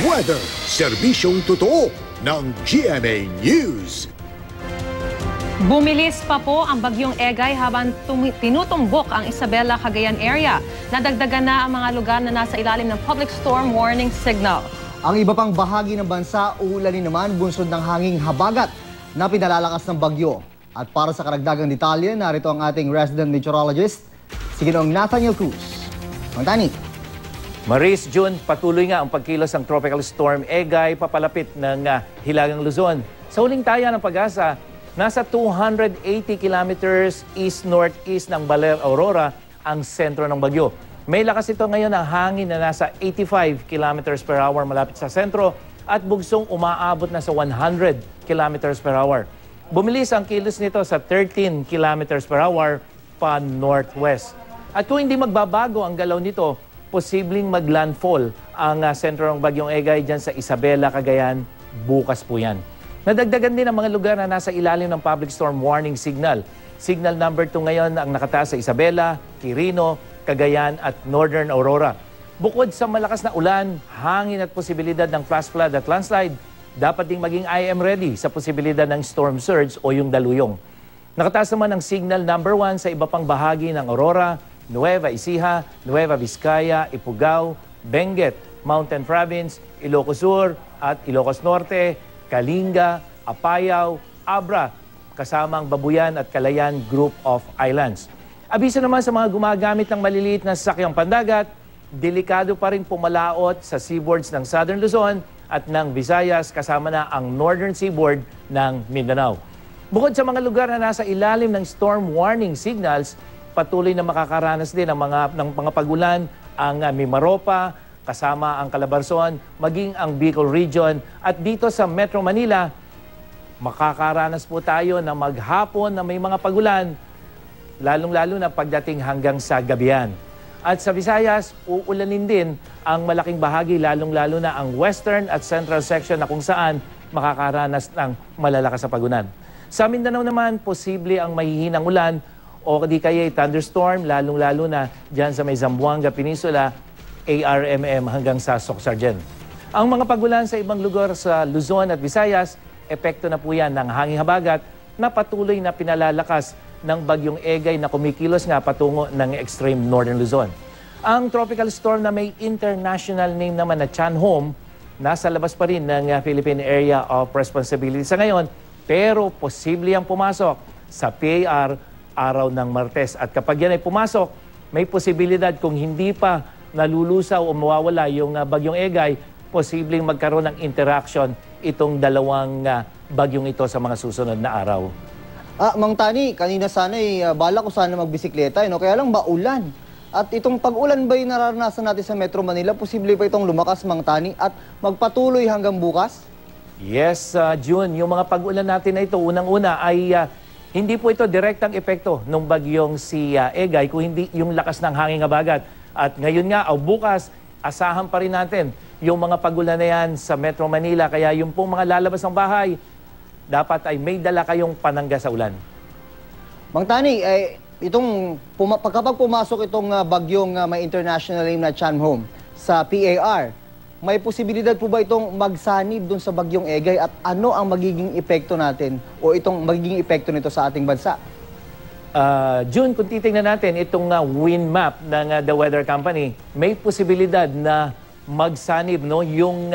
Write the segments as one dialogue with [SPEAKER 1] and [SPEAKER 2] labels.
[SPEAKER 1] Weather, serbisyong totoo ng GMA News.
[SPEAKER 2] Bumilis pa po ang bagyong Egay habang tinutumbok ang Isabela, Cagayan area. Nadagdagan na ang mga lugar na nasa ilalim ng public storm warning signal.
[SPEAKER 3] Ang iba pang bahagi ng bansa, uulanin naman bunsod ng hanging habagat na pinalalakas ng bagyo. At para sa karagdagang detalye, narito ang ating resident meteorologist, si Ginoong Nathaniel Cruz. Mangtani.
[SPEAKER 4] Maris, June, patuloy nga ang pagkilos ng Tropical Storm Egay papalapit ng Hilagang Luzon. Sa huling taya ng Pag-asa, nasa 280 kilometers east-northeast ng Baler, Aurora ang sentro ng bagyo. May lakas ito ngayon ng hangin na nasa 85 kilometers per hour malapit sa sentro at bugsong umaabot na sa 100 kilometers per hour. Bumilis ang kilos nito sa 13 kilometers per hour pa northwest. At kung hindi magbabago ang galaw nito, posibleng maglandfall ang sentro ng bagyong Egay dyan sa Isabela, Cagayan. Bukas po yan. Nadagdagan din ang mga lugar na nasa ilalim ng public storm warning signal. Signal number 2 ngayon ang nakataas sa Isabela, Quirino, Cagayan at Northern Aurora. Bukod sa malakas na ulan, hangin at posibilidad ng flash flood at landslide, dapat ding maging IM ready sa posibilidad ng storm surge o yung daluyong. Nakataas naman ang signal number 1 sa iba pang bahagi ng Aurora, Nueva Ecija, Nueva Vizcaya, Ifugao, Benguet, Mountain Province, Ilocos Sur at Ilocos Norte, Kalinga, Apayao, Abra, kasamang Babuyan at Calayan Group of Islands. Abiso naman sa mga gumagamit ng maliliit na sasakyang pandagat, delikado pa rin pumalaot sa seaboards ng Southern Luzon at ng Visayas kasama na ang Northern Seaboard ng Mindanao. Bukod sa mga lugar na nasa ilalim ng storm warning signals, patuloy na makakaranas din ng mga pagulan ang Mimaropa, kasama ang Calabarzon, maging ang Bicol Region. At dito sa Metro Manila, makakaranas po tayo na maghapon na may mga pagulan, lalong-lalo na pagdating hanggang sa gabihan. At sa Visayas, uulanin din ang malaking bahagi, lalong-lalo na ang western at central section na kung saan makakaranas ng malalakas na pagulan. Sa Mindanao naman, posible ang mahihinang ulan o di kaya thunderstorm, lalong-lalo na dyan sa may Zamboanga Peninsula, ARMM hanggang sa Socsargen. Ang mga pagulan sa ibang lugar sa Luzon at Visayas, epekto na po yan ng hanging habagat na patuloy na pinalalakas ng bagyong Egay na kumikilos nga patungo ng extreme northern Luzon. Ang tropical storm na may international name naman na Chanhom, nasa labas pa rin ng Philippine Area of Responsibility sa ngayon, pero posible ang pumasok sa PAR araw ng Martes. At kapag yan ay pumasok, may posibilidad kung hindi pa nalulusaw o mawawala yung bagyong Egay, posibleng magkaroon ng interaction itong dalawang bagyong ito sa mga susunod na araw.
[SPEAKER 3] Mang Tani, kanina sana bala ko sana magbisikleta, kaya lang maulan. At itong pag-ulan ba yung nararanasan natin sa Metro Manila, posible pa itong lumakas, Mang Tani, at magpatuloy hanggang bukas?
[SPEAKER 4] Yes, June, yung mga pag-ulan natin na ito, unang-una ay hindi po ito direktang epekto ng bagyong si Egay, kung hindi yung lakas ng hangin habagat. At ngayon nga, o bukas, asahan pa rin natin yung mga pagulan na yan sa Metro Manila. Kaya yung pong mga lalabas ng bahay, dapat ay may dala kayong panangga sa ulan.
[SPEAKER 3] Mang Tani, kapag pumasok itong bagyong may international name na Chanhom sa PAR, may posibilidad po ba itong magsanib dun sa bagyong Egay at ano ang magiging epekto natin o itong magiging epekto nito sa ating bansa?
[SPEAKER 4] June, kung titingnan natin itong wind map ng The Weather Company, may posibilidad na magsanib yung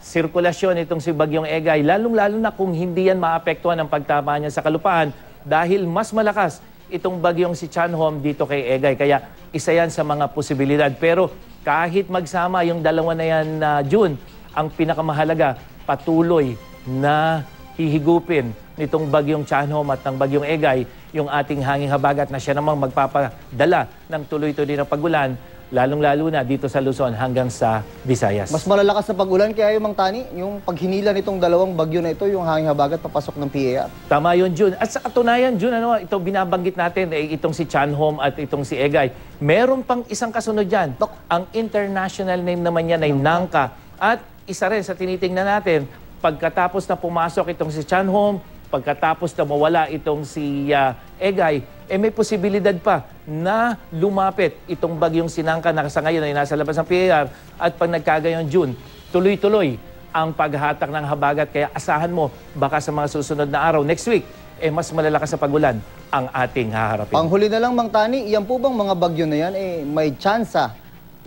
[SPEAKER 4] sirkulasyon itong si bagyong Egay, lalong-lalo na kung hindi yan maapektuhan ang pagtama niya sa kalupaan dahil mas malakas itong bagyong si Chanhom dito kay Egay. Kaya isa yan sa mga posibilidad. Pero kahit magsama yung dalawa na yan, June, ang pinakamahalaga, patuloy na hihigupin nitong bagyong Chanhom at ng bagyong Egay yung ating hanging habagat na siya namang magpapadala ng tuloy-tuloy na pagulan, lalong-lalo na dito sa Luzon hanggang sa Visayas.
[SPEAKER 3] Mas malalakas na pag-ulan kaya yung Mang Tani, yung paghinila nitong dalawang bagyo na ito, yung hanging habagat papasok ng PAR.
[SPEAKER 4] Tama yun, June. At sa katunayan, June, ito binabanggit natin, itong si Chanhom at itong si Egay. Meron pang isang kasunod dyan. Ang international name naman yan ay Nangka. At isa rin sa tinitingnan natin, pagkatapos na pumasok itong si Chanhom, pagkatapos na mawala itong si Egay, may posibilidad pa na lumapit itong bagyong si Nangka na sa ngayon ay nasa labas ng PAR at pag nagkagayon June, tuloy-tuloy ang paghatak ng habagat. Kaya asahan mo, baka sa mga susunod na araw, next week, mas malalakas na pagulan ang ating haharapin.
[SPEAKER 3] Panghuli na lang, Mang Tani, yan po bang mga bagyo na yan, may tsansa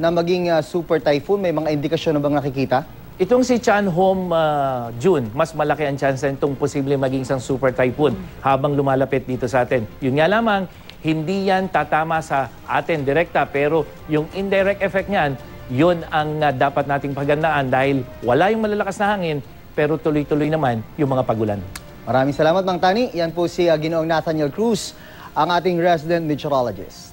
[SPEAKER 3] na maging super typhoon? May mga indikasyon na bang nakikita?
[SPEAKER 4] Itong si Chanhom June, mas malaki ang chance itong posible maging isang super typhoon habang lumalapit dito sa atin. Yun nga lamang, hindi yan tatama sa atin direkta, pero yung indirect effect niyan, yun ang dapat nating paghandaan dahil wala yung malalakas na hangin, pero tuloy-tuloy naman yung mga pagulan.
[SPEAKER 3] Maraming salamat, Mang Tani. Yan po si Ginoong Nathaniel Cruz, ang ating resident meteorologist.